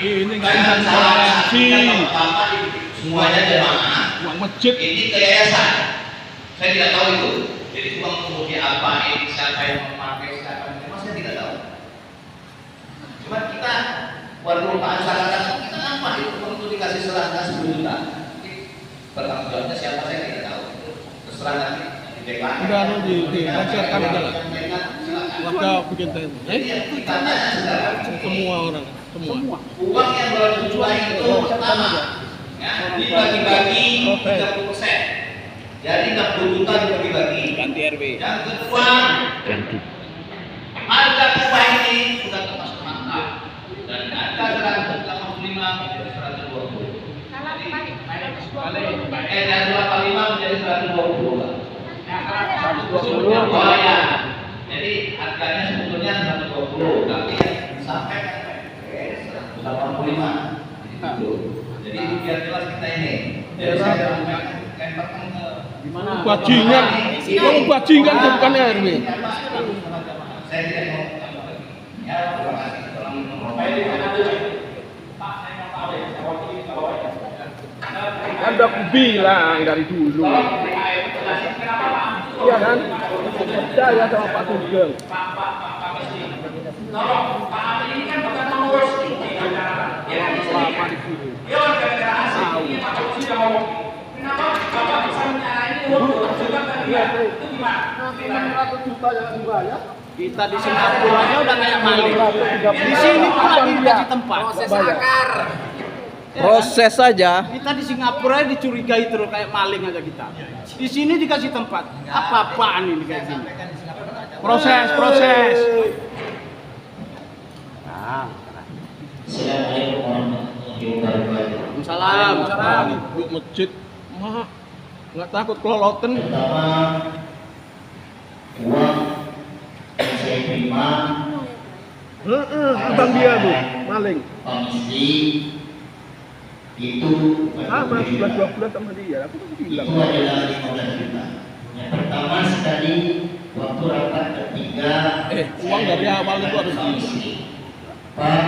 Ini nggak bisa toleransi. Semuanya jemaah. Uang masjid. Ini ke yayasan. Saya tidak tahu itu. Jadi uang mau diapain, siapa yang memakai, siapa yang memang saya tidak tahu. Cuma kita perlukaan masyarakat kita apa itu uang itu dikasih serangga 10 juta. Bertanggung jawabnya siapa saya tidak tahu. Terserah nanti di DKI. Udah di konserkan aja lah. Warga bikin tenda. Semua orang, semua. Uang yang bertujuan itu pertama, ya, dibagi-bagi 30%. Jadi 60 juta dibagi-bagi. Ganti RW. Yang kedua, Ganti. harga kubah ini sudah termasuk mantap. Dan harga 185 menjadi 120. Dari 85 menjadi 120. Oh ya. Jadi harganya sebetulnya 120, tapi sampai 185. Jadi biar jelas kita ini. Jadi saya lemparkan ke Gimana? Bajingan, kamu bajingan bukan RW. saya tidak mau. Ya, terima kasih. Anda bilang dari dulu. Iya kan? Percaya sama Pak Sugeng. Kita di Singapura aja udah kayak maling. Di sini pun lagi dikasih tempat. Proses akar. Proses saja. Kita di Singapura dicurigai terus kayak maling aja kita. Di sini dikasih tempat. Apa-apaan ini kayak gini? Proses. Nah. Assalamualaikum warahmatullahi wabarakatuh. Salam. Duit masjid, mah nggak takut keloloten. Pertama, uang yang saya terima Abang dia tuh, maling. Pak Misli itu Sama 11-12 sama dia, aku tuh bilang. itu adalah 15 juta. Yang pertama sekali waktu rapat ketiga Uang dari awal itu harus Pak Misli, Pak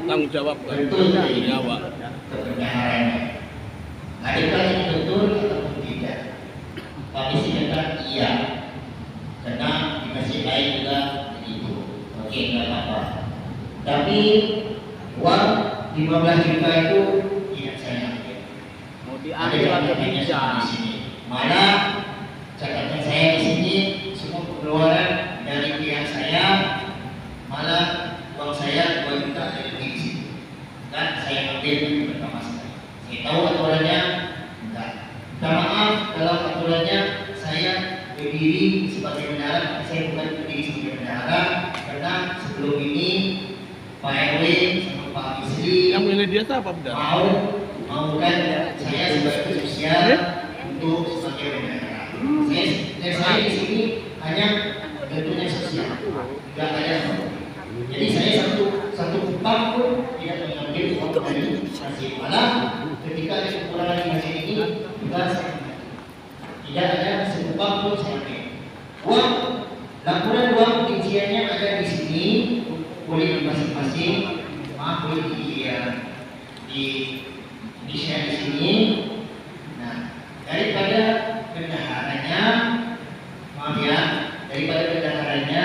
tanggung jawab. betul ini Jawab. kebenarannya. Adakah ini betul atau tidak? Pak Misli kata iya, karena di masjid lain juga begitu. Oke, nggak apa-apa. Tapi uang 15 juta itu tidak saya ambil. Mau diambil atau tidak? Malah catatan saya di sini semua pengeluaran dari pihak saya, malah uang saya 2 juta dari di situ. Dan saya ambil pertama sekali. Saya tahu aturannya, enggak. Minta maaf dalam aturannya saya berdiri sebagai bendahara, saya bukan berdiri sebagai bendahara karena sebelum ini Pak RW sama Pak Misli Yang milih dia siapa benar? mau kan saya sebagai sosial untuk sebagai bendahara. Saya di sini hanya bentuknya sosial, tidak ada. Jadi saya satu kupang pun tidak mengambil uang dari masjid. Malah ketika ada kekurangan di masjid ini juga saya tidak ada sekupang pun saya ambil. Uang laporan uang rinciannya ada di sini, boleh di masing-masing, maaf boleh di share di sini. Nah, daripada bendaharanya, maaf ya, daripada bendaharanya,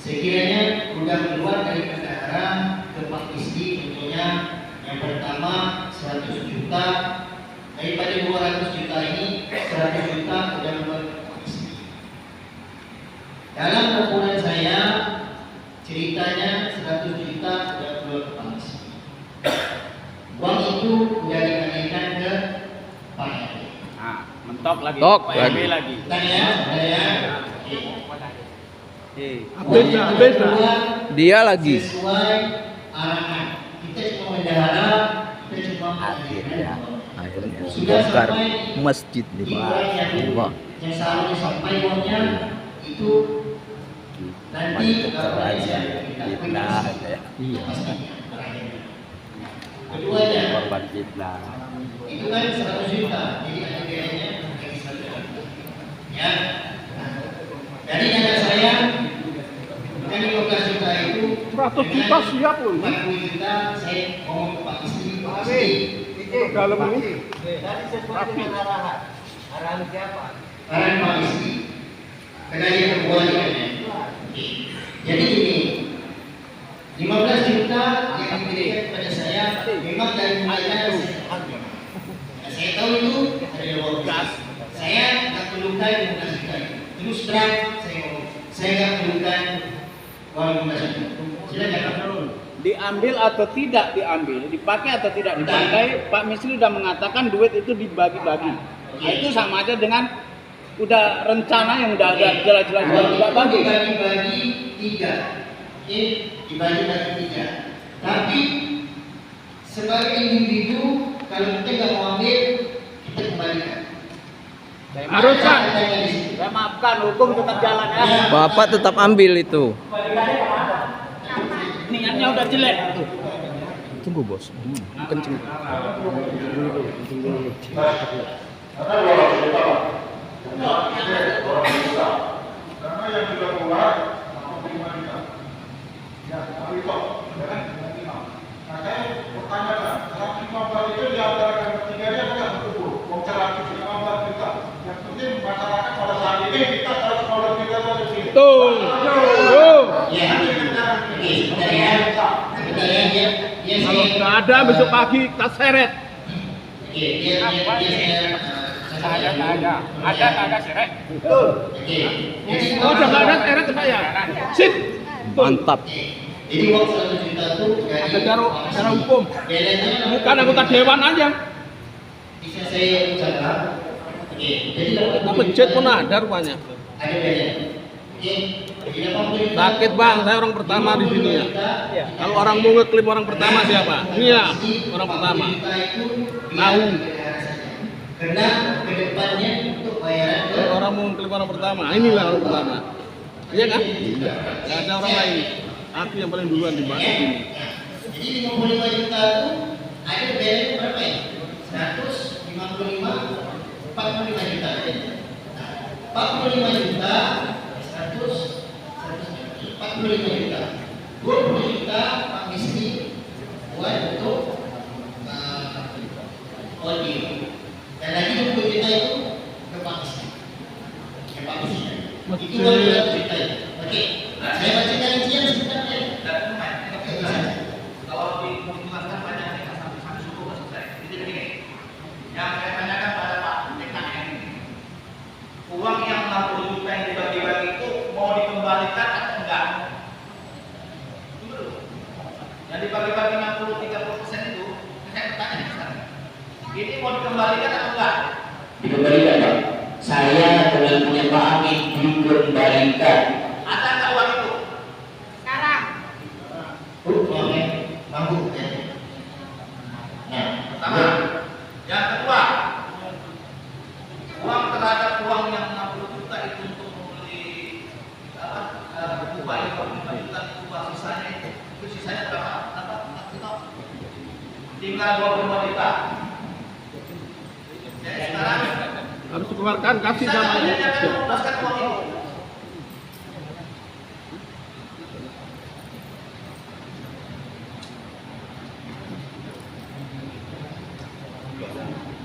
sekiranya udah keluar dari bendahara ke Pak Misli, contohnya yang pertama 100 juta, daripada 200 juta ini 100 juta udah keluar ke Pak Misli. Dalam laporan saya ceritanya 100 juta udah keluar ke Pak Misli. Uang itu udah dikalikan ke Pak RW. Nah, mentok lagi. Tok PRW lagi. lagi. Saya Beda. Dia lagi. sesuai arahan. Kita cuma bendahara, kita cuma Akhirnya bongkar masjid nih Pak. Wah. yang selalu sampai uangnya itu nanti kalau aja. Fitnah. Iya. Keduanya Korban fitnah. itu kan 100 juta, jadi ada biayanya dari 100 juta. Ya. Nah, dari dana saya kan 15 juta itu 100 juta siap loh. 40 juta saya ngomong dalam ini. Arahan Pak Isi. Karena dia kembali kan ya. Jadi ini 15 juta yang diberikan kepada saya memang dari mulanya saya tahu itu ada uang gas. Saya nggak perlukan 15 juta. Terus terang saya nggak perlukan uang 15 juta. Silakan. Diambil atau tidak diambil, dipakai atau tidak dipakai, Pak Misri sudah mengatakan duit itu dibagi-bagi. Nah, itu sama aja dengan udah rencana yang udah ada jelas-jelas tidak bagus. Dibagi-bagi 3. Dibagi-bagi 3. Tapi sebagai individu kalau kita nggak mau ambil, kita kembalikan. Harus kan? Saya maafkan, hukum tetap jalan ya. Bapak tetap ambil itu. Niatnya udah jelek. Tunggu bos. Kenceng. Karena yang sudah keluar ya, itu nah, saya pertanyakan, 115 itu di antara yang bertiganya bukan betul, menceraki 15 juta. Yang penting masyarakat pada saat ini kita 115 juta dari sini. Tuh. Ya, oke, sebentar ya. Sebentar ya, dia Kalau nggak ada besok pagi kita seret. Oke, dia Ada seret. Oke. Jadi Oh, udah nggak ada seret saya. Sip. Mantap. Jadi uang 100 juta itu Ada cara hukum. bedanya Bukan anggota dewan aja. bisa saya ucapkan. Oke, jadi Kita pencet pun ada rupanya. ada bedanya. Oke, jadi pemerintah Sakit bang, saya orang pertama di sini ya. Kalau orang mau ngeklaim orang pertama siapa? Iya, orang pertama. Tahu. Karena kedepannya untuk bayaran ke Kalau orang mau ngeklaim orang pertama, inilah orang pertama. Iya kan? Iya. Gak ada orang lain. Aku yang paling duluan dibahas ini. Jadi 55 juta itu ada bedanya berapa ya? 155, 45 juta. Nah, 45 juta, 45 juta. 20 juta Pak Misri buat untuk audio. Dan lagi 20 juta itu ke Pak Misri. Ke Pak Misri. Itu 20 juta itu. Oke, saya bacakan rincian sebentar ya. Kalau dihitung-hitungkan banyak sampai suku nggak selesai. Jadi begini, yang saya tanyakan pada Pak TKN ini, uang yang 60 juta yang dibagi-bagi itu mau dikembalikan atau enggak? Tunggu dulu. Yang dibagi-bagi 60-30% itu, saya bertanya sekarang. Ini mau dikembalikan atau enggak? Dikembalikan Pak. Saya dengan punya Pak Amin dikembalikan. Ada nggak uang itu? Sekarang. Uangnya mampu ya. Nah, Pertama. Yang kedua, uang terhadap uang yang 60 juta itu untuk membeli ubah itu 5 juta ubah sisanya itu sisanya berapa? Tinggal 25 juta. Jadi sekarang Harus dikeluarkan kasih bisa sama nggak dia akan melepaskan uang itu?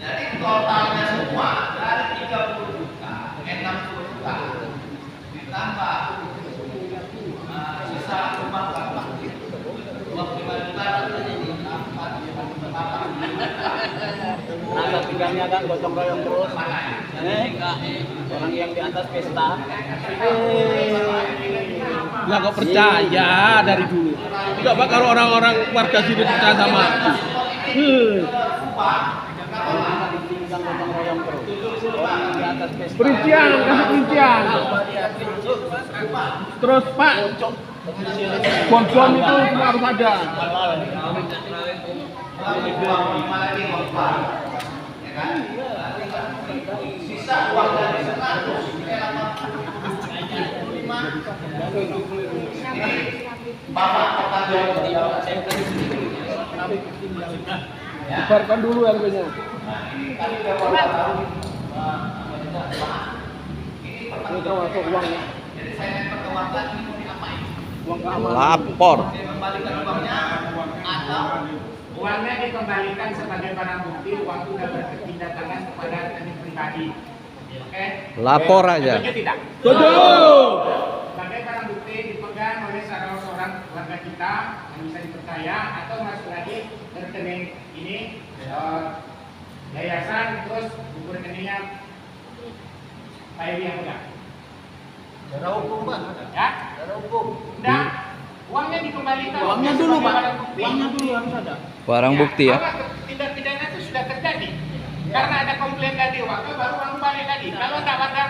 Jadi totalnya semua dari 30 juta, 60 juta ditambah sisa rumah bapak 25 juta jadi 4 Nah, tiganya kan gotong royong terus. Orang yang di atas pesta. Nggak kok percaya dari dulu. Enggak pak kalau orang-orang warga sini percaya sama aku. Gotong royong terus. Orang yang di atas pesta. Perincian, kasih perincian. Terus pak, bon-bon itu semua harus ada. sisa uang dari 100 Bapak pertanggung jawab Sebarkan dulu harganya. Ini termasuk uangnya. Jadi saya lempar ke warga ini mau diapain? Uang keamanan. Lapor. Dikembalikan uangnya atau uangnya dikembalikan sebagai barang bukti, uang itu sudah berpindah tangan kepada rekening pribadi. Oke? Lapor aja. Setuju tidak? Sebagai barang bukti dipegang oleh salah seorang warga kita yang bisa dipercaya atau masuk lagi ke rekening ini yayasan, terus buku rekeningnya Pak Edi yang pegang. Secara hukum Pak. Ya? Secara hukum. Udah, uangnya dikembalikan. Uangnya dulu sebagai Pak, barang bukti. uangnya dulu harus ada. Barang bukti ya. Bahwa tindak pidana itu sudah terjadi. Karena ada komplain tadi, waktu baru uang balik tadi. Kalau tak ada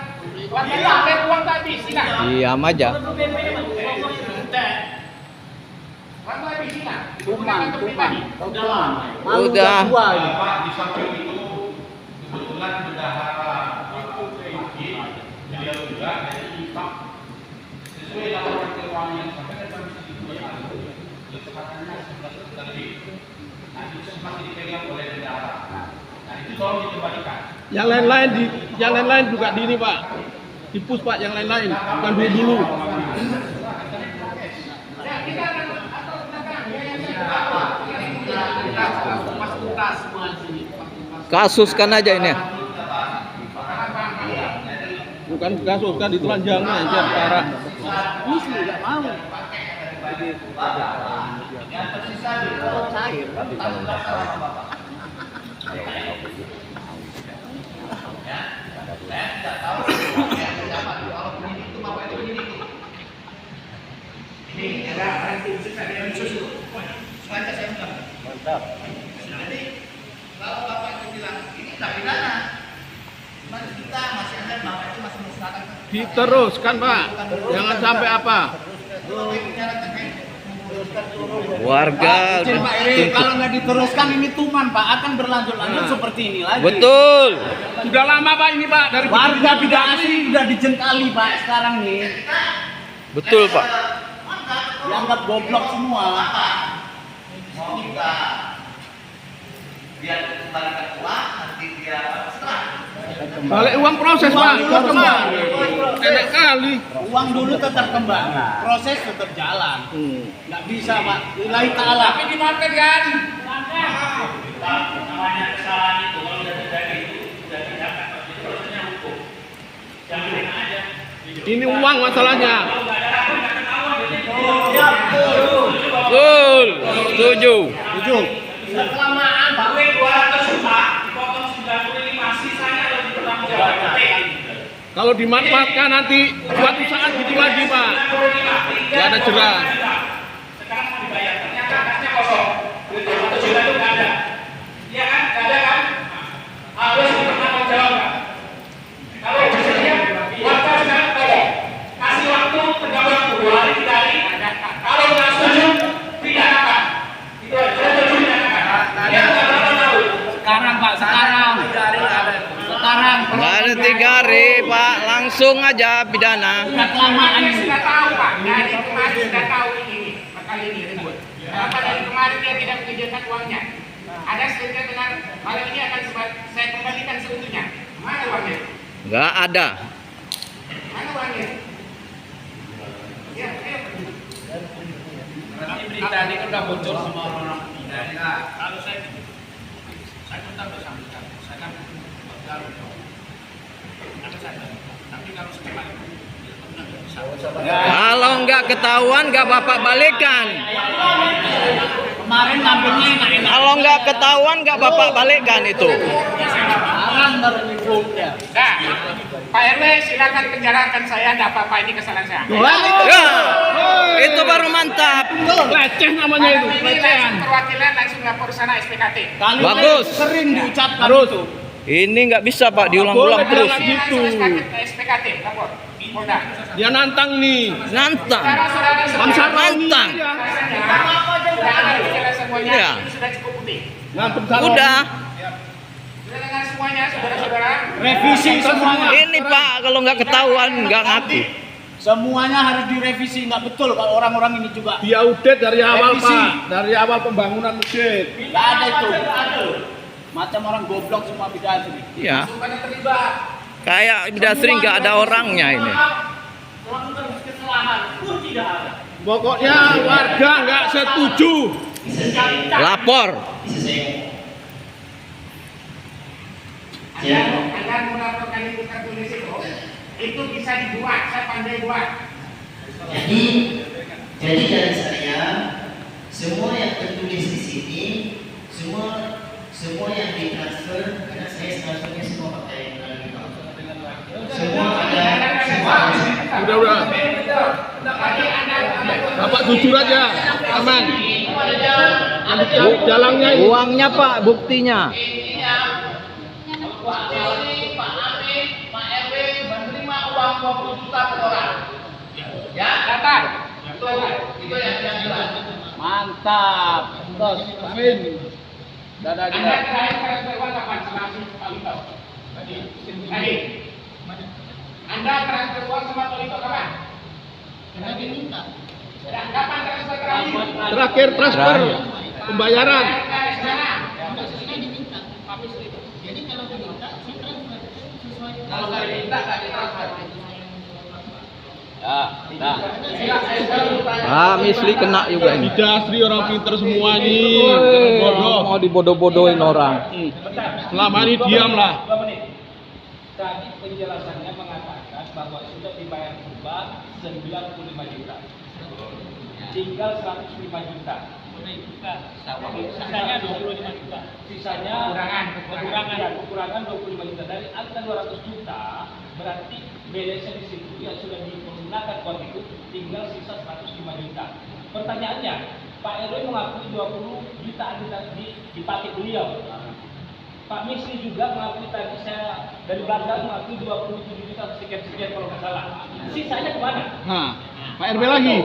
komplain uang tadi, silah. Diam aja. Uang tadi silah. Tuman. Udah lama. Udah. Pak, di samping itu kebetulan bendahara beliau juga dari IPAK sesuai laporan keuangan yang disampaikan kami kecepatannya 11 juta lebih. Nah itu masih dipegang oleh bendahara. Nah itu tolong dikembalikan. Yang lain-lain juga di ini Pak. Dipus Pak, yang lain-lain. Bukan dulu. Ya, kita akan atau belakang ya yang Kasuskan aja ini. Bukan kasus, kan ditelanjangnya aja parah. Ini sih nggak mau. Yang tersisa di cair kan saya tidak tahu siapa kalau penyidik itu apa itu penyidik itu. ini ada barang bukti tadi yang susu. Sengaja saya bilang. Mantap. Jadi kalau bapak itu bilang ini tidak pidana, cuma kita masih ada bapak itu masih menggunakan. Diteruskan Pak. Jangan sampai apa. Warga Izin Pak Eri, kalau nggak diteruskan ini tuman Pak, akan berlanjut-lanjut seperti ini lagi. betul. Sudah lama Pak ini Pak dari Warga tidak asli udah dijengkali Pak sekarang nih. Betul, Pak. Dianggap goblok semua. Mau kita biar kembalikan uang nanti dia setelah balik uang proses Pak. Uang dulu Enak kali. Uang dulu tetap kembali, proses tetap jalan. Nggak bisa Pak, lillahi ta'ala. Tapi dimaafkan kan? namanya kesalahan itu kalau sudah terjadi itu sudah tindakan itu prosesnya hukum. Jangan enak aja. Ini uang masalahnya. Betul. Setuju. Kelamaan bawe 200 juta dipotong 95 sisanya harus dipertanggungjawabkan. Kalau dimanfaatkan nanti suatu saat gitu lagi Pak. Gak ada jelas. Sekarang mau dibayar, ternyata kasnya kosong. Duit 200 juta itu nggak ada. Iya kan? Nggak ada kan? Harus dipertanggungjawabkan. Kalau misalnya warga sekarang tolong kasih waktu pegawai 2 hari 3 hari. Kalau nggak setuju, pidanakan. Itu aja. Setuju pidanakan. Yang nggak berapa tahun? Sekarang Pak, sekarang. Sekarang. Nggak ada 3 hari, Pak. Langsung aja pidana. Udah kelamaan Dia ini. sudah tahu Pak, dari kemarin sudah tahu ini kali ini ribut. Kenapa dari kemarin dia tidak menyediakan uangnya? Ada sesuatu dengan malam ini akan saya kembalikan seutuhnya. Mana uangnya? Nggak ada. Mana uangnya? Ya, ayo. Berarti berita ini kan udah bocor sama orang-orang kita. Kalau saya tetap bersama, saya kan tapi kalau sekarang Kalau nggak ketahuan, nggak Bapak balikan. Kemarin ngambilnya enak-enak. Kalau nggak ketahuan, nggak Bapak balikan itu. Sekarang baru dibuka. Nah, Pak RW silakan penjarakan saya, tidak apa-apa, ini kesalahan saya. Ya, itu baru mantap. Leceh namanya itu. Malam ini langsung perwakilan langsung lapor sana SPKT. Kali Bagus. sering diucapkan Terus. itu. Ini nggak bisa, Pak, diulang-ulang Boleh terus. jalan. Langsung Gitu. SPKT, lapor. Polda. Dia nantang nih. Nantang. Saudara-saudara semua. Bangsa Nantang. Sudah ada penjelasan semuanya, Iya. ini sudah cukup putih. Ngantem salah. Udah. Sudah dengar semuanya, saudara-saudara. Revisi semuanya. Ini Pak, kalau nggak ketahuan, nggak ngaku. Semuanya harus direvisi, nggak betul kalau orang-orang ini juga. Dia audit dari awal Revisi. Pak. Dari awal pembangunan masjid. Nggak ada itu. Macam orang goblok semua bidadari. Ya, Bukan terlibat. kayak udah sering nggak ada orangnya ini. Melakukan kesalahan pun tidak ada. Pokoknya warga nggak setuju bisa saya Lapor. bisa saya Anda melaporkan itu tertulis itu bisa dibuat, saya pandai buat. jadi dari saya semua yang tertulis di sini semua yang ditransfer karena saya transfernya semua pakai melalui bank. Semua ada Udah. Bapak jujur aja, aman. Jalannya ini. Uangnya Pak, buktinya. Pak Amin, Pak RW menerima uang 20 juta per orang. Ya, data. Itu yang jelas. Mantap. Terus, Amin. Dadah Anda juga. terakhir transfer uang kapan sama si Pak Lito? Tadi. Anda transfer uang sama Pak Lito kapan? Kapan transfer terakhir? Terakhir transfer pembayaran. Kalau nggak diminta, nggak ditransfer. Ya, dah. Ah, Misli kena juga ini. Didasri orang pinter semua nih. Woi, Bodoh. mau dibodoh-bodohin orang. Selama ini diamlah. 2 menit. Tadi penjelasannya mengatakan bahwa sudah dibayar hibah 95 juta. Tinggal 105 juta. Sisanya 25 juta. Sisanya kekurangan 25 juta. Dari angka 200 juta berarti balance di situ yang sudah digunakan uang itu tinggal sisa 105 juta. Pertanyaannya, Pak RW mengakui 20 juta dipakai beliau. Pak Misri juga mengakui tadi saya dari Belanda mengakui 27 juta sekian kalau nggak salah. Sisanya kemana? Nah, Pak RW lagi.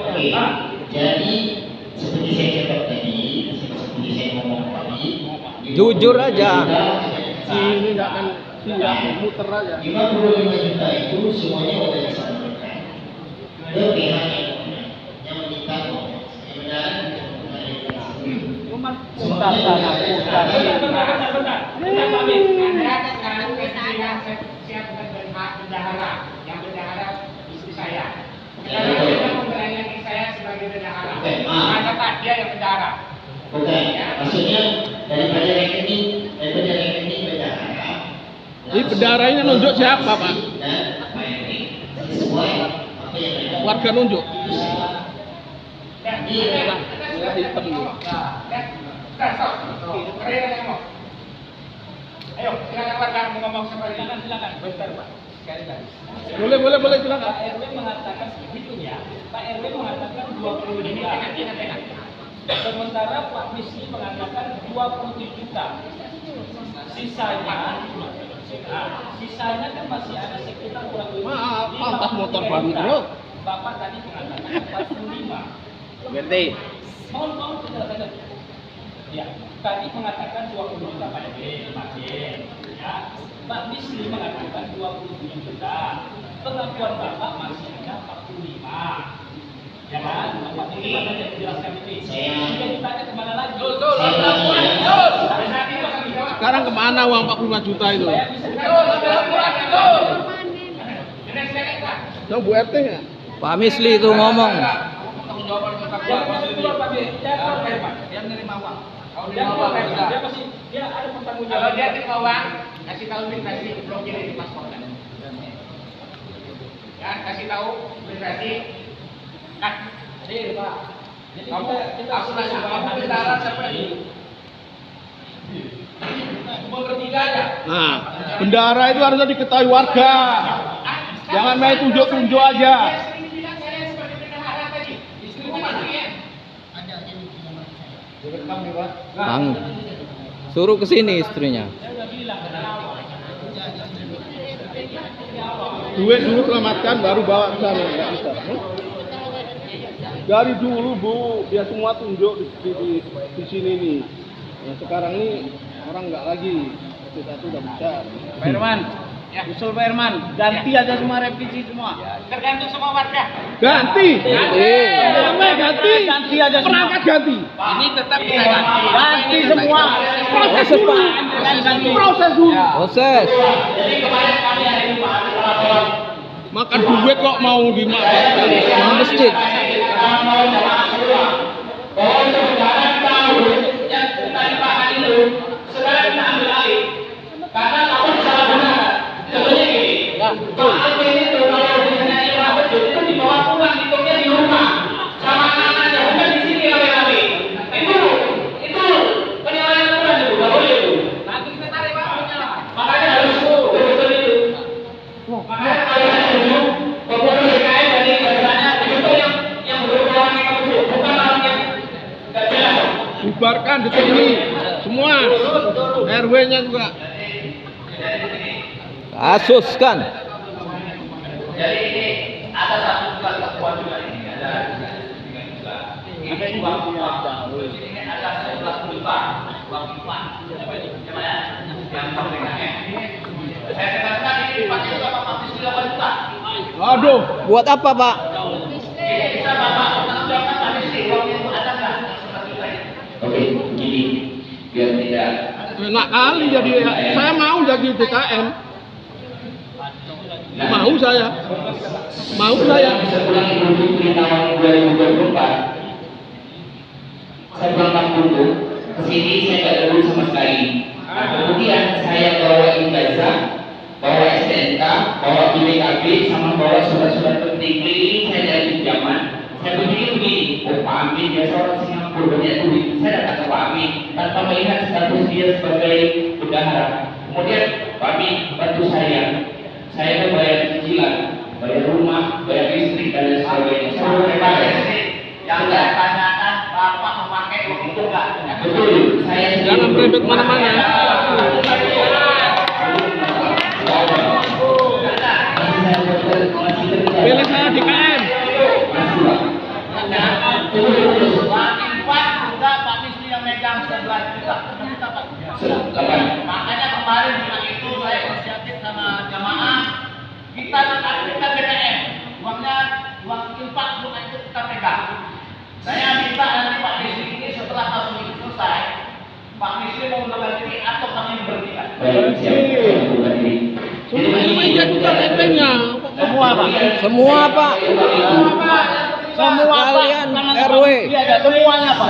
Oke, jadi seperti saya cakap tadi, seperti saya ngomong tadi, Jujur aja. Ini nggak akan siap, muter aja. 55 juta itu semuanya sudah disampaikan ke pihak yang meminta uang. Yang benar Putar sana, putar. Bentar. Pak Mis, Anda sekarang yang saya bukan bendahara, yang bendahara istri saya. Sekarang Anda memberanikan saya sebagai bendahara. Maka tak dia yang bendahara. bukan, maksudnya daripada rekening bendahara. Ini bendaharanya nunjuk siapa, Pak? Dan Pak RW sesuai apa yang mereka Warga nunjuk. Ayo, silakan warga mau ngomong seperti ini. Silakan. Bentar, Pak. Sekali lagi. Boleh silakan. Pak RW mengatakan begitu ya. Pak RW mengatakan 20 juta. Sementara Pak Misri mengatakan 27 juta. Sisanya kan masih ada sekitar kurang lebih. Maaf, pantas motor 50 baru juta. bro. Bapak tadi mengatakan 45. Berarti Mohon penjelasannya. Ya, tadi mengatakan 20 juta Pak RW, ya. Pak Misri mengatakan 27 juta. Pengakuan Bapak masih ada 45. Ya kan? Bapak ini tadi menjelaskan ini. Sudah ditanya kemana lagi? Sekarang kemana uang 45 juta itu? Yang Bu RT nggak? Pak Misli itu ngomong. Dia menerima uang. Dia ada pertanggung jawab. Kalau dia terima uang, kasih tahu imigrasi, blokir di paspor. Ya, kasih tahu imigrasi. Nah, jadi Pak. Jadi kamu bendahara siapa ini? Bertiga aja. Nah, bendahara itu harusnya diketahui warga. Jangan main tunjuk-tunjuk aja. Bang, suruh ke sini istrinya. Duit dulu selamatkan, baru bawa ke sana. Nggak bisa. Dari dulu Bu, dia semua tunjuk di sini nih. Nah, sekarang ini orang nggak lagi. Satu udah besar. Pak Herman, usul Pak Herman, ganti aja semua revisi semua. Tergantung semua warga. Ganti. Ganti. Ganti aja semua. Perangkat ganti. Ini tetap kita ganti. Ganti semua. Proses dulu. Proses dulu. Proses. Makan duit kok mau dimakan. Masjid. bubarkan di sini semua, RW-nya juga. Kasuskan. Jadi ini ada satu juga kekuatan juga ini ada 3 juta. Ini uang ini ada 11 juta uang infak. Yang PKM. Saya katakan ini dipakai juga Pak Pakis 8 juta. Aduh, Buat apa, Pak? Ini bisa Bapak menanggung Pak Misli uang itu ada nggak 11 juta ini? Oke, begini, biar tidak enak kali jadi. Saya mau jadi DKM. Mau saya. sebulan Idul Fitri tahun 2024 saya pulang kampung tuh kesini saya nggak ada duit sama sekali. Nah, kemudian saya bawa ijazah, bawa STNK, bawa BPKB, sama bawa surat-surat penting keliling saya dari pinjaman. Saya berpikir begini, oh Pak Amin biasa orang Singapura banyak duit. Saya datang ke Pak Amin tanpa melihat status dia sebagai bendahara. Kemudian Pak Amin bantu saya mau bayar cicilan, bayar rumah, bayar listrik dan lain sebagainya. Seluruh PKS. Yang saya tanyakan Bapak memakai uang itu nggak? Betul, saya Jangan merembet mana-mana. Pilih saya DKM. Uang infak juga Pak Misli yang megang 11 juta. Makanya kemarin dengan itu saya inisiatif sama jamaah kita BKM. Uangnya uang infak bukan itu kita pegang. Saya minta nanti Pak Misli ini setelah kasus ini selesai, Pak Misli mau mengundurkan diri atau kami berhentikan. baik siap mengundurkan diri. Semua iya juga lempengnya. Semua Pak. Semua, Pak. Semua Kalian Pak. RW. Iya ada semuanya Pak.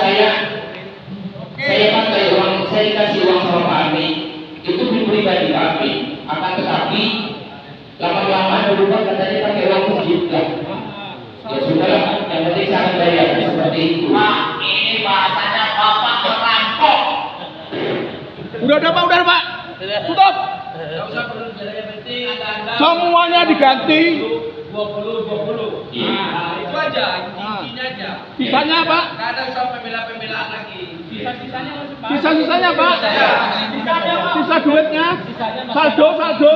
Saya pakai uang, saya kasih uang sama Pak Amin itu pribadi Pak Amin. Akan tetapi lama-lama berubah katanya pakai uang masjid lah. Ya sudah lah, yang penting saya akan bayar seperti itu. Pak, ini bahasanya Bapak merampok. Udah Pak. Tutup. Semuanya diganti. 20. Nah, itu aja, intinya aja. Sisanya Pak? Kadang sampai pembelaan lagi. Sisa-sisanya masih Pak. Sisa-sisanya Pak? Sisanya Pak. Sisa duitnya? Saldo. Satu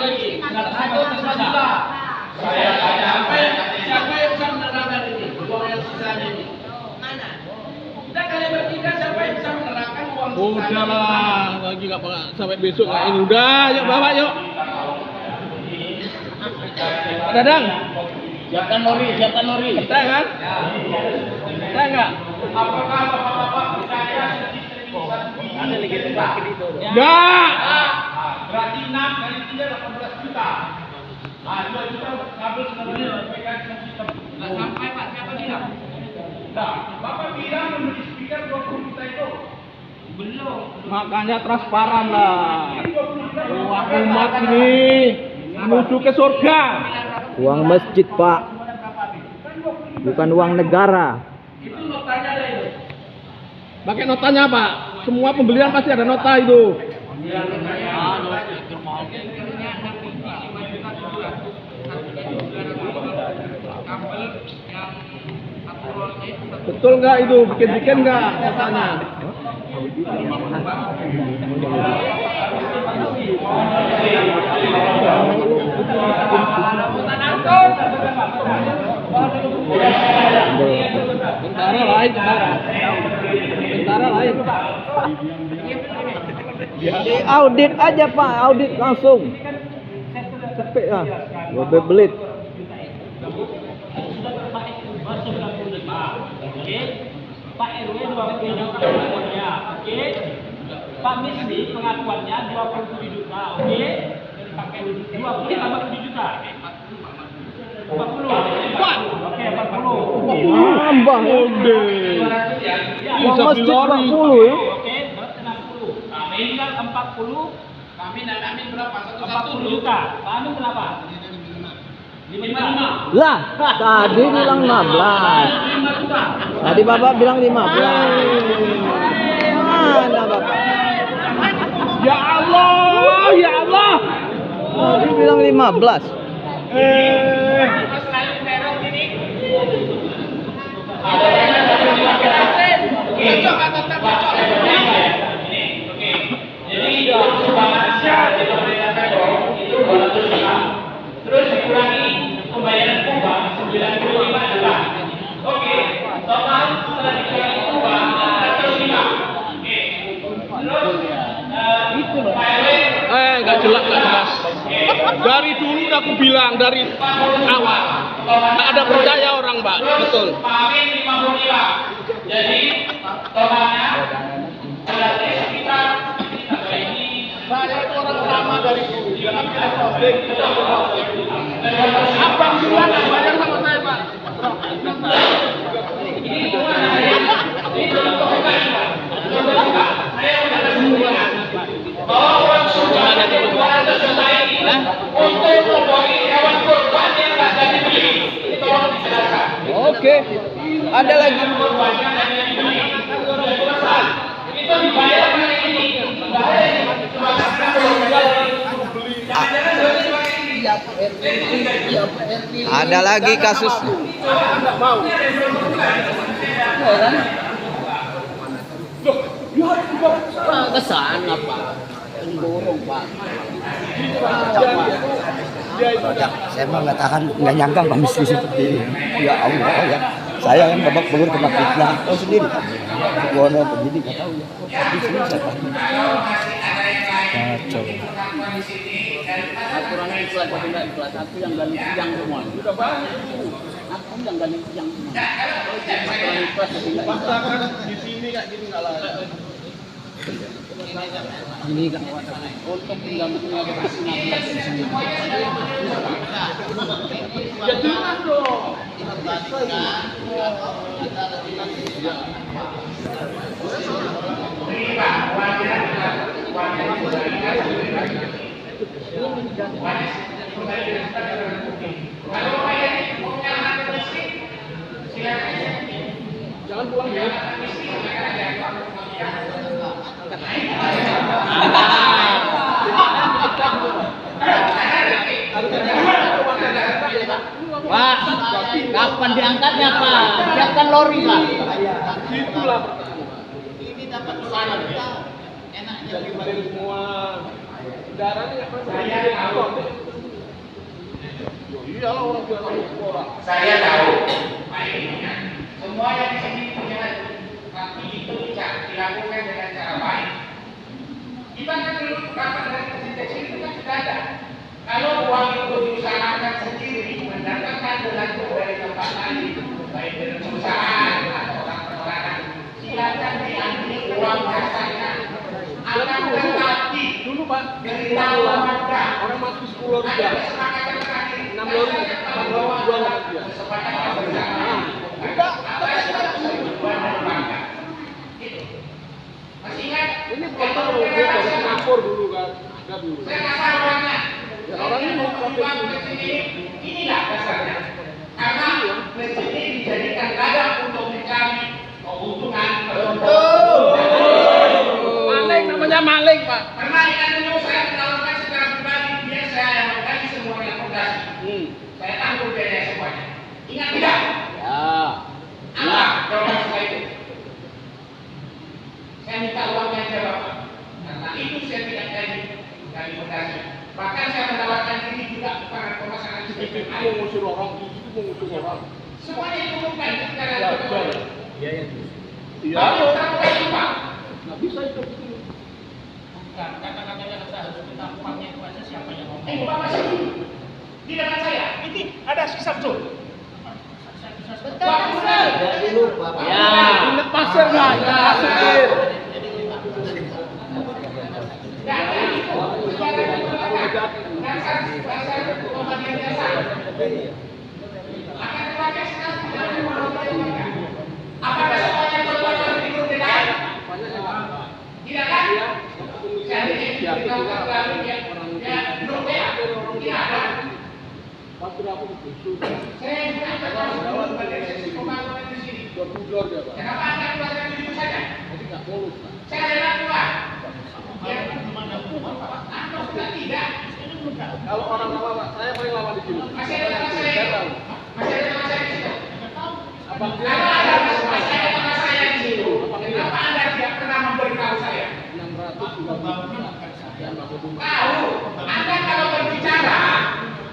lagi. 100 juta. Saya tanya siapa yang bisa menerangkan ini? Uang yang sisanya ini. Mana? Kita kalian bertiga siapa yang bisa menerangkan uang sisanya? Udahlah, lagi nggak sampai besok nggak ini. Udah, yuk bawa yuk. Pak Dadang, Siapkan nori. kita kan? Kita nggak? Apakah Bapak percaya ada lagi tempat itu? Nggak. Berarti 6 kali 3 18 juta. Nah, 2 juta kabel sebenarnya pegang sistem. Nggak sampai Pak, siapa bilang? Nah, Bapak bilang membeli speaker 20 juta itu. Belum. Makanya transparan lah. Uang umat ini menuju ke surga. Uang masjid, Pak. Bukan uang negara. Itu notanya ada itu. Pakai notanya Pak. Semua pembelian pasti ada nota itu. Betul nggak itu? Bikin nggak notanya? Tentara lain. Audit aja, Pak. Audit langsung. Cepet lah. Gue belit. Pak RW 20 juta pengakuannya, oke? Pak Misli pengakuannya 27 juta, oke? Pakai 20 tambah 7 juta. 40. Oke, 40. Nambah. Ode. Uang masjid 40 ya. Oke, berarti 60. Nah, tinggal 40. Kami dan Amin berapa? 40 juta. Pak Amin berapa? 55. Lah, tadi bilang 15. 5 juta. Tadi Bapak bilang 15. Mana Bapak? Ya Allah, ya Allah. Tadi bilang 15. Ada Dari dulu udah aku bilang dari awal. Nggak ada percaya orang, Mbak. Betul. Amin 55. Jadi totalnya berarti sekitar ini Saya itu orang lama dari dulu. Abang duluan yang bayar sama saya, Pak. bahwa uang sudah ada di 200 juta ini untuk membeli hewan kurban yang nggak jadi beli. Ini tolong dijelaskan. Oke. Ada lagi. Kurbannya hanya dibeli. Itu dibayar kali ini. Dibayar cuma jangan-jangan berarti cuma ini. Ada lagi kasus. Nggak mau. Pak, kesana Pak. Dorong Pak. Saya mah nggak tahan, nggak nyangka Pak Misri seperti ini. Ya Allah ya. Saya yang babak belur kena fitnah. Tahu sendiri. Wono begini nggak tahu ya. Di sini saya tahu. Kacau. Aturannya ikhlas atau tidak ikhlas, aku yang gali siang semua. Sudah banyak. Aku yang gali siang semua. Aturan ikhlas atau tidak ikhlas. Paksakan di sini kayak gini nggak layak. Ini kan untuk pendampingnya ke sini di sini. Ya jangan dong. Jangan pulang ya. Pak, kapan diangkatnya Pak? Siapkan lori Pak. Itulah ini dapat pesanan ya. Enaknya dari semua darahnya apa? Saya tahu. Iyalah orang biasa orang. Saya tahu. Semua yang di sini punya, tapi itu bisa dilakukan dengan cara baik. Ibaratnya dulu kapan dari presentasi itu kan sudah ada. Kalau uang itu diusahakan sendiri, mendatangkan belanja dari tempat lain, baik dari perusahaan atau orang perorangan, silakan diambil uang jasanya. Akan tetapi Dulu Pak, dari dalam ada orang masuk 10 ada rupiah. kesepakatan terakhir. 6 lori, 6 lori jual sama dia. Kesepakatan bersama. Masih ingat? Ini bukan tahu dia dari Singapura dulu kan, ada dulu. Saya nggak tahu orangnya. Ya, orang ini mau Uang masjid ini, inilah dasarnya. Karena masjid ini dijadikan ladang untuk mencari keuntungan. Maling namanya maling Pak. Karena ikan dulu saya menawarkan secara pribadi, biar saya yang mengkaji semuanya fondasi. Saya tanggung biaya semuanya. Ingat tidak? Ya. Apa jawaban saya itu? Saya minta uangnya aja Bapak. Karena itu saya tidak jadi dari fondasi. Bahkan saya menawarkan diri juga kepada pemasangan Itu sistem mau air. ngusir orang, itu mau ngusir orang. Semuanya diumumkan secara Ya, terbuka. Iya. Baru terbuka Pak. Nggak bisa itu. Bukan, kata-katanya saya harus minta uangnya itu aja siapa yang ngomong. Bapak masih di depan saya. Ini ada si Samsul. Ya. Ingat pasir nggak? Ya, pasir. Apakah semuanya perbuatan di grup tidak? Tidak kan? Jadi diberitahukan lalu ya grup ya tidak ada. Pasir aku busuk. Saya juga akan pada sisi pembangunan di sini. Dua dia Pak. Kenapa anda keluarkan begitu saja? Jadi nggak mulus Pak. Saya rela keluar. Ya, anda sudah tidak. Kalau orang lama Pak, saya paling lama di sini. Masih ada nama saya. Saya tahu. Masih ada nama saya di situ. Abang dia Kalau ada masih ada nama saya di situ. Kenapa anda tidak pernah memberitahu saya? 600 juga bisa. Saya nggak mau Tahu, anda kalau berbicara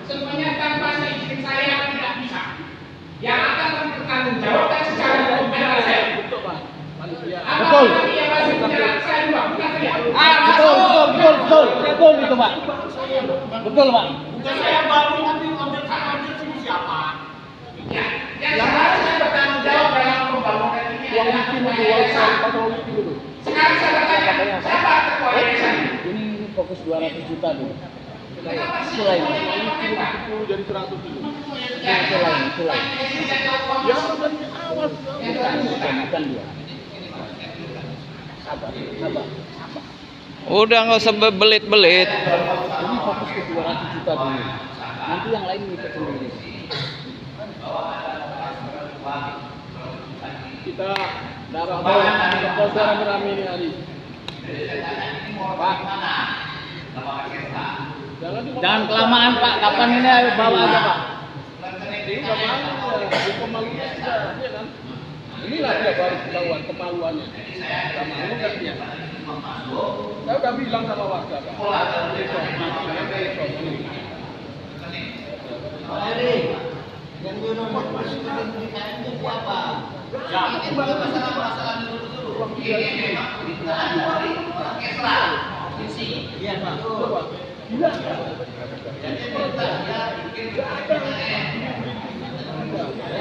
semuanya tanpa seizin saya tidak bisa. Yang akan mempertanggungjawabkan secara hukum adalah saya. Betul Pak. Manusia. Betul. Yang masih bicara saya dua, bukan saya. Betul itu Pak. Betul Pak. Bukan saya baru ambil sini siapa? Ya, yang saya bertanggung jawab dalam pembangunan ini. Uang miskin itu, uang miskin itu. Sekarang saya bertanya, siapa ketua yayasan? Ini fokus 200 juta dulu. Kenapa sih? Itu lain. Ini 10 jadi 100 itu. Itu lain. Ya dari awal. Bukan dia. Sabar. Udah nggak usah belit-belit. Ini fokus ke 200 juta dulu. Nanti yang lain ikut sendiri. Kita darah bawah rame-rame ini hari. Pak. Jangan kelamaan Pak. Kapan ini ayo bawa aja Pak. Ini nggak mau, kemaluan sudah, ya kan? Inilah dia baru ketahuan kemaluannya. Kita malu nggak dia? Saya udah bilang sama warga Pak. Yang di nomor presiden DKM itu siapa? Ya, itu masalah dulu. Ini memang ekstra. Iya, Pak. Gila. Jadi dia bikin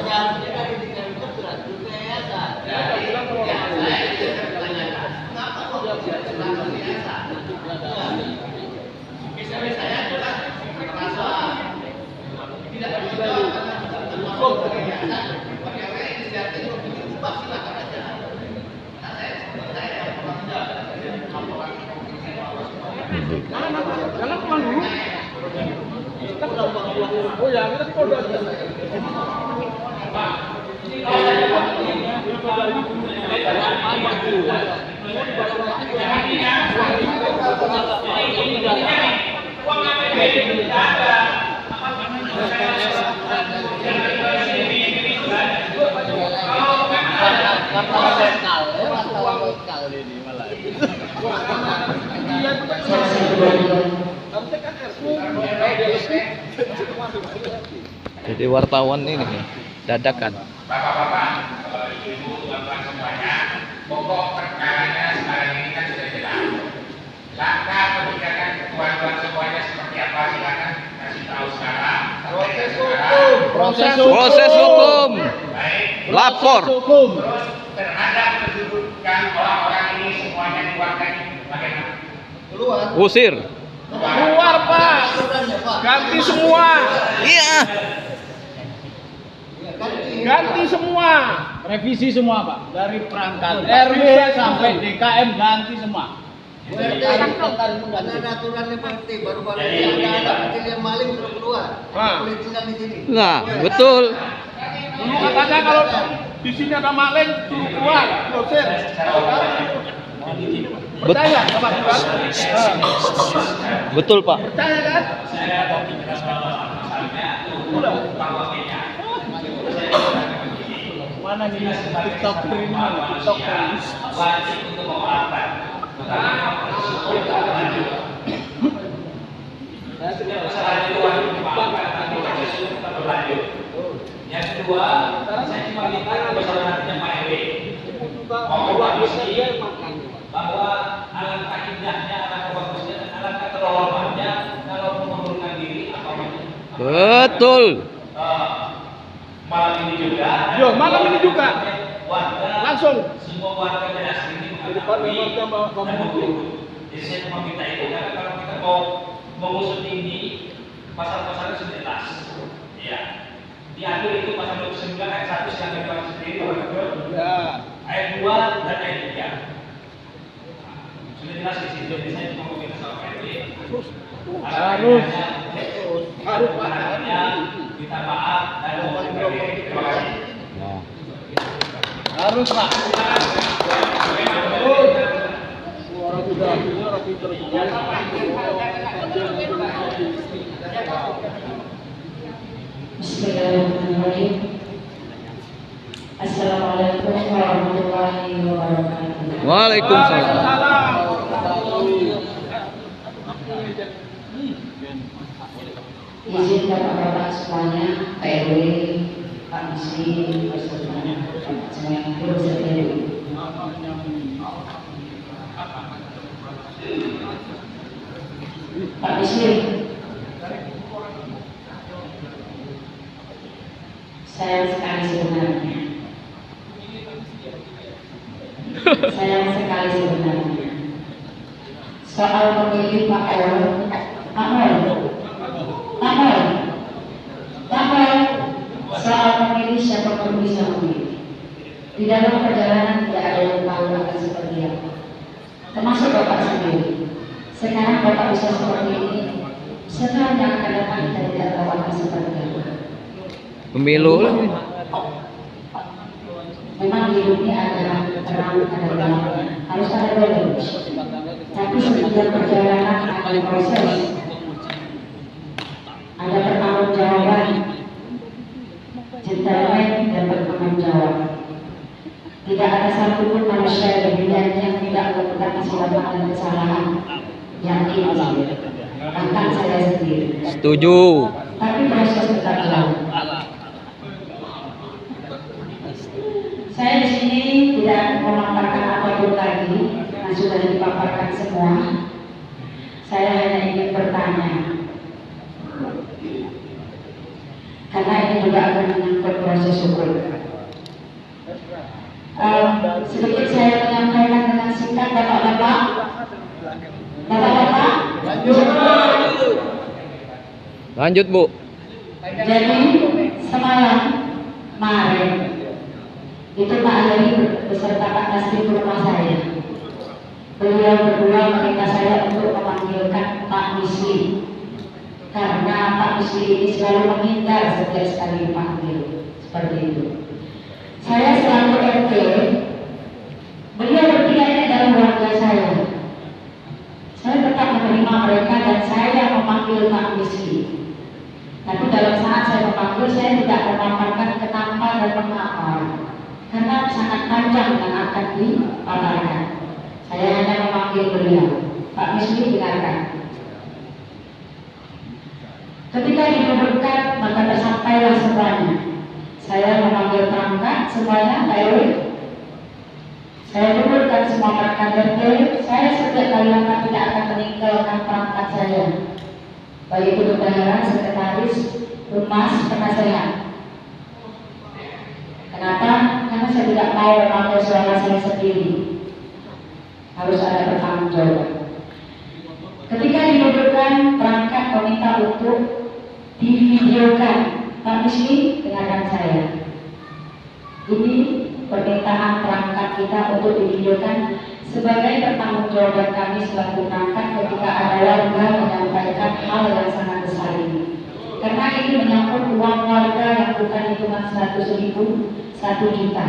Yang kita di DKM itu surat juga yayasan. kenapa kok misalnya saya adalah merasa tidak bisa hukum yang lain inisiatif berubah silakan aja. Nah, saya yang Jangan pulang dulu. Kita udah pulang. Oh ya, kita udah. Lokal ini malah. Jadi wartawan ini dadakan. Bapak-bapak, ibu-ibu, tuan-tuan semuanya, pokok perkaranya sekarang ini kan sudah jelas. Langkah kebijakan tuan-tuan semuanya seperti apa silakan kasih tahu sekarang. Proses hukum. Baik. Lapor. Terus terhadap kedudukan orang-orang ini semuanya keluarga ini bagaimana? Usir. Keluar Pak. Ganti semua. Iya. Ganti semua. Revisi semua Pak. Dari perangkat RW sampai DKM ganti semua. Karena aturannya Pak RT baru-baru ini ada kecil yang maling sudah keluar. Nah. Boleh tinggal di sini. Nah, betul. Dulu katanya kalau di sini ada maling suruh keluar, diusir. Percaya Bapak Tuan? Betul Pak. Percaya kan? Mana nih TikToker ini? TikToker. Wajib untuk memaafkan. Yang kedua, saya cuma minta kebesarannya Pak RW bahwa alangkah indahnya, alangkah bagusnya, dan alangkah terhormatnya kalau mengundurkan diri apa namanya. Betul. Malam ini juga. Yo, malam ini juga. Warga Langsung. semua warga daerah sini jadi saya cuma minta itu karena kalau kita mau mengusut ini pasal-pasalnya sudah jelas. Ya. Diatur itu pasal 29 ayat 1 silakan dibaca sendiri. Ya. Ayat 2 dan ayat 3. Sudah jelas di situ. Jadi saya cuma mau minta sama Pak RW. Harus. Harus kita maaf dan mohon terima kasih. Harus Pak. Orang sudah akhirnya orang pintar juga. Bismillahirrahmanirrahim. Assalamualaikum warahmatullahi wabarakatuh. Waalaikumsalam. Izin bapak-bapak semuanya, Pak RW, Pak Misri, Pak Sultan, semuanya turut berdiri. Pak Misri, sayang sekali sebenarnya. Sayang sekali sebenarnya. Soal memilih Pak soal memilih siapapun bisa memilih. Di dalam perjalanan tidak ada yang tahu akan seperti apa. Termasuk Bapak sendiri. Sekarang Bapak bisa seperti ini. Setahun yang akan datang kita tidak tahu akan seperti apa. Pemilu lagi. Memang hidup ini adalah terang, ada gelap, harus ada balance. Tapi setiap perjalanan ada proses, ada pertanggungjawaban, gentleman dan bertanggung jawab. Tidak ada satupun manusia di dunia yang tidak melakukan kesilapan dan kesalahan. Yakin saya, bahkan saya sendiri. Setuju. Tapi proses tetap jalan. Saya di sini tidak memaparkan apapun lagi karena sudah dipaparkan semua. Saya hanya ingin bertanya, karena ini juga akan menyangkut proses hukum. Sedikit saya menyampaikan dengan singkat, Bapak-bapak. Lanjut, Bu. Jadi semalam kemarin itu Pak Heri beserta Pak Nasri ke rumah saya. Beliau berdua meminta saya untuk memanggilkan Pak Misli, karena Pak Misli ini selalu menghindar setiap sekali dipanggil seperti itu. Saya selaku RT, beliau bertiga ini dalam keluarga saya. Saya tetap menerima mereka dan saya memanggil Pak Misli. Tapi dalam saat saya memanggil, saya tidak memaparkan kenapa dan mengapa, karena sangat panjang yang akan dipaparkan. Saya hanya memanggil beliau. Pak Misli, dengarkan. Ketika didudukkan, maka tersampailah semuanya. Saya memanggil perangkat semuanya, Pak RW. Saya dudukkan semua perangkat RT. Saya setiap kali langkah tidak akan meninggalkan perangkat saya, baik itu bendahara, sekretaris, humas, penasehat. Kenapa? Karena saya tidak mau memakai suara saya sendiri. Harus ada bertanggung jawab. Ketika didudukkan, perangkat meminta untuk divideokan. Pak Misli, dengarkan saya. Ini permintaan perangkat kita untuk divideokan sebagai pertanggungjawaban kami selaku perangkat ketika ada warga menyampaikan hal yang sangat besar ini. Karena ini menyangkut uang warga yang bukan hitungan 100.000, 1 juta,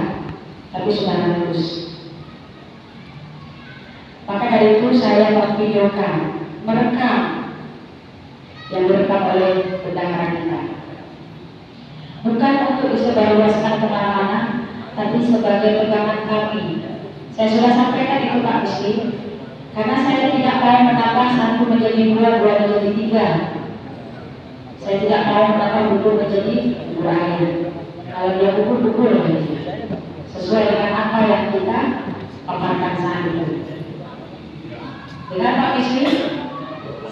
tapi sudah harus. Maka dari itu saya memvideokan, merekam yang direkam oleh bendahara kita. Bukan untuk disebarluaskan kemana-mana, tapi sebagai pegangan kami. Saya sudah sampaikan itu Pak Misli, karena saya tidak mau menambah 1 menjadi 2, 2 menjadi 3. Saya tidak mau menambah buku menjadi 2 ayat. Kalau dia buku sesuai dengan apa yang kita paparkan saat itu. Dengan Pak Misli,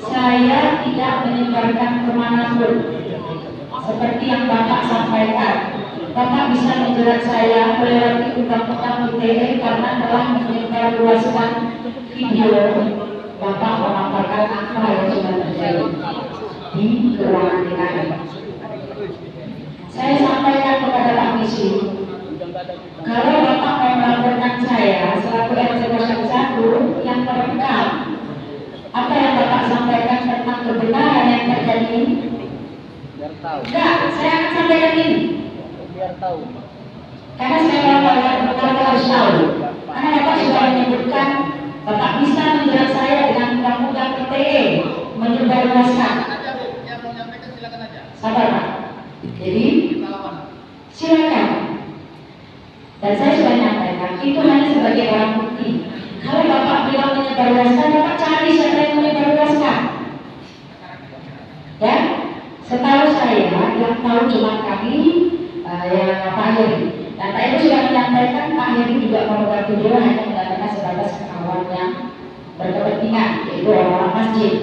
saya tidak menyebarkan kemanapun. Seperti yang Bapak sampaikan, Bapak bisa menjerat saya melewati undang-undang ITE karena telah menyebarluaskan video Bapak memaparkan apa yang sudah terjadi di ruangan DKI. Saya sampaikan kepada Pak Misli, kalau Bapak mau melaporkan saya selaku RT 01 yang merekam apa yang Bapak sampaikan tentang kebenaran yang terjadi ini, enggak, saya akan sampaikan ini. Biar tahu. Karena saya harus tahu. Karena Bapak sudah menyebutkan Bapak bisa menjerat saya dengan undang-undang ITE menyebarluaskan. Sabar Pak. Jadi silakan. Dan saya sudah nyampaikan itu hanya sebagai barang bukti. Kalau Bapak bilang menyebarluaskan, Bapak cari siapa yang menyebarluaskan. Ya, setahu saya yang tahu cuma kami. Yang Pak Heri, dan Pak Heri sudah menyampaikan Pak Heri juga membuat video hanya mengatakan sebatas kawan yang berkepentingan, yaitu orang-orang masjid.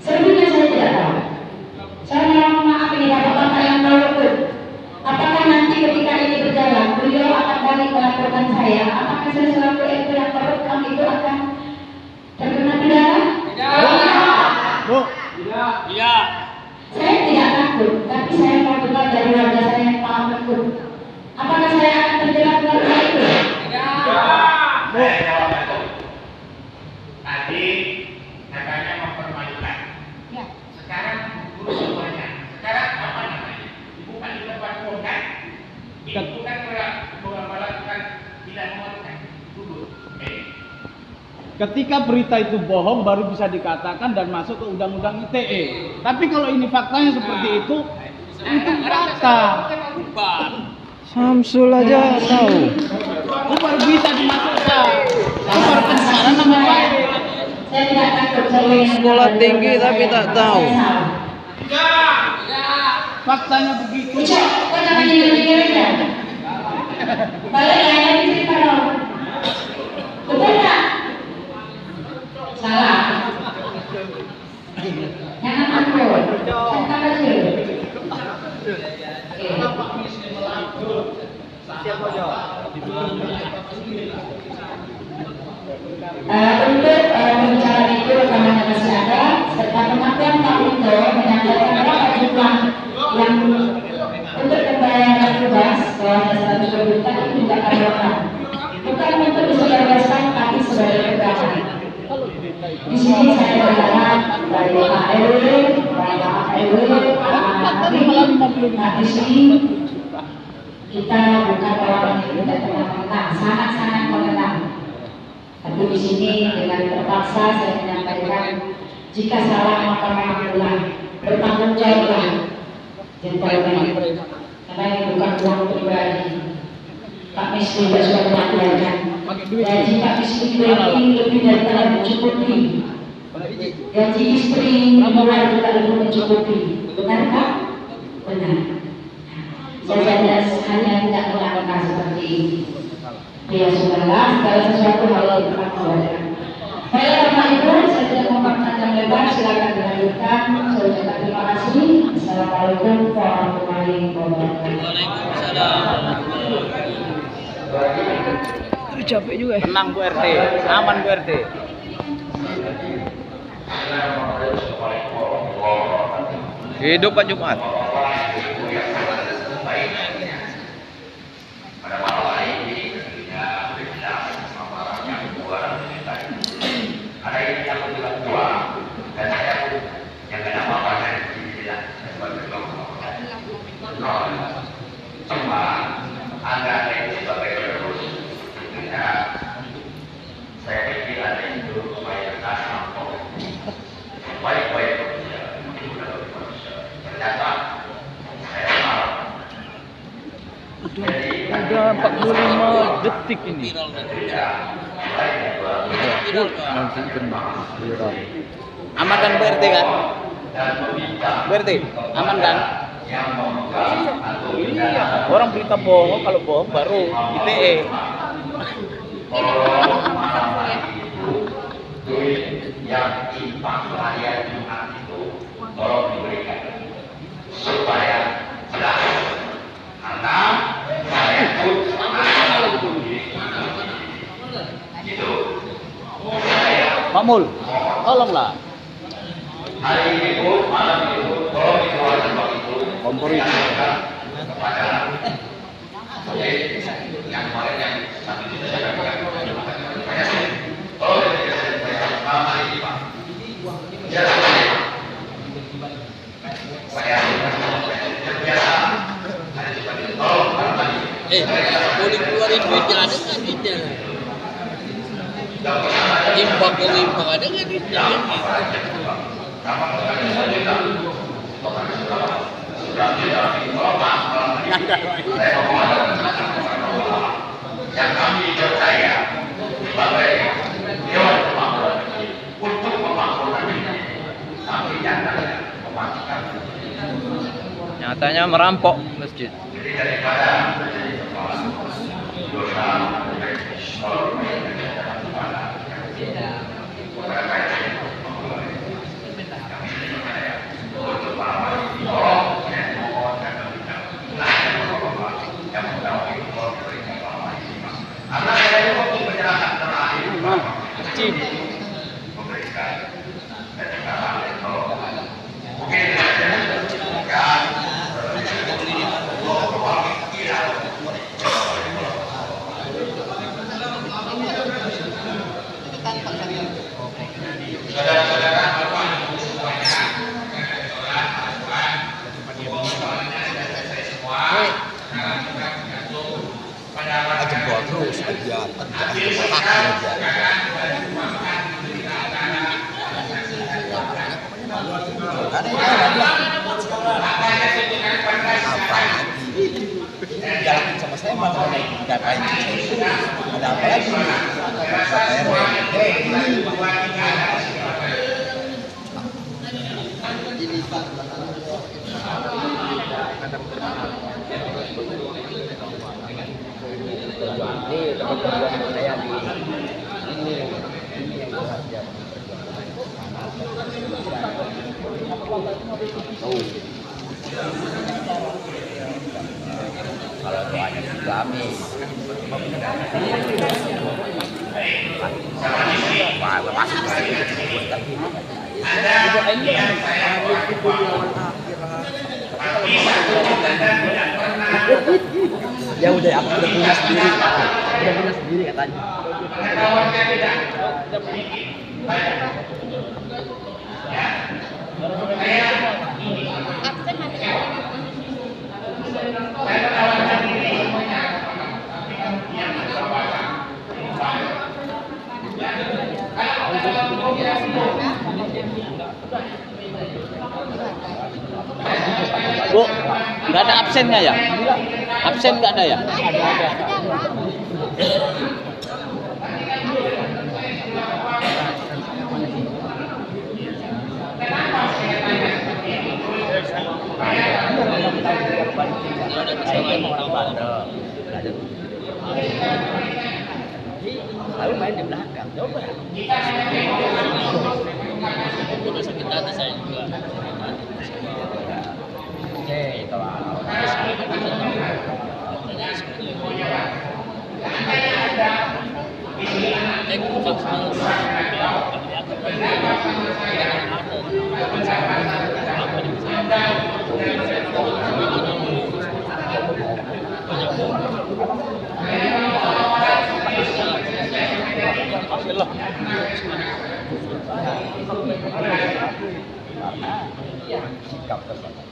Selebihnya saya tidak tahu. Saya mohon maaf ini bapak-bapak yang tahu betul. Apakah Ketika berita itu bohong baru bisa dikatakan dan masuk ke undang-undang ITE. Tapi kalau ini faktanya seperti itu fakta. Samsul aja tahu. Itu baru bisa dimasukkan. Itu baru pencemaran nama baik. Saya tidak takut saya Sekolah tinggi tapi tak tahu. Faktanya begitu. Ucap, kau jangan nyindir-nyindir. Balik yang cerita dong. Betul nggak? Salah. Jangan takut. Santai aja. Untuk pembicaraan itu rekamannya masih ada, serta pengakuan Pak Wito menyampaikan berapa jumlah yang untuk pembayaran tugas bahwa 100 juta itu juga kami lakukan. Bukan untuk disebarkan tapi sebagai pegangan. Di sini saya berharap dari Pak RW, Pak RW, Pak Disri, kita bukan orang yang tidak pernah menentang, sangat-sangat menentang. Tapi di sini dengan terpaksa saya menyampaikan jika salah maka mengakulah, bertanggung jawablah, gentleman. Karena ini bukan uang pribadi. Pak Misri juga sudah menyampaikan. Gaji Pak Misri ini lebih daripada mencukupi. Gaji istri mulai juga lebih mencukupi. Benarkah? Benar. Saya hanya tidak melakukan seperti ini. Ya sudahlah, segala sesuatu hal yang dilakukan. Baik Bapak Ibu, saya tidak mau panjang lebar, silakan dilanjutkan. Saya ucapkan terima kasih. Assalamualaikum warahmatullahi wabarakatuh. Aduh, capek juga. Tenang Bu RT, aman Bu RT. Hidup Pak Jumat. Udah 45 detik ini. Nanti kena viral. Aman kan Bu RT kan? Bu RT, aman kan? Iya, orang berita bohong, kalau bohong baru ITE. Duit yang timpang hari Jumat itu tolong diberikan supaya jelas. Karena saya pun gitu. Pak Mul, tolonglah. Hari ini pun malam itu tolong dikeluarkan Pak itu Kompor itu. kepada yang kemarin yang satu itu saya katakan banyak sih. Tolong malam hari ini Pak. Ya, saya biasa. Boleh keluarin duitnya, ada nggak duitnya? Impak ada nggak duitnya? Yang kami percaya sebagai Dewan Kemakmuran untuk memakmurkan ini, kami nyatanya memastikan. Nyatanya merampok masjid. Jadi daripada dosa karena saya ini waktu penyerahan terakhir memberikan mungkin saudara-saudara Bapak Ibu semuanya, semua, terus aja. hasil sosial kegagalan dan kemampuan berita acara apa yang disebutkan pada sekarang Jalanin sama saya malah ngapain ada apa lagi ini Pak ini teman-teman saya di ini kalau doanya kami ya udah aku udah punya sendiri katanya. Bu, nggak ada absennya ya? Absen nggak ada ya? Ada. Lalu main di belakang, coba. Udah sakit hati saya juga. Oke, kalau sikap tersebut.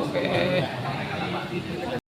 Oke.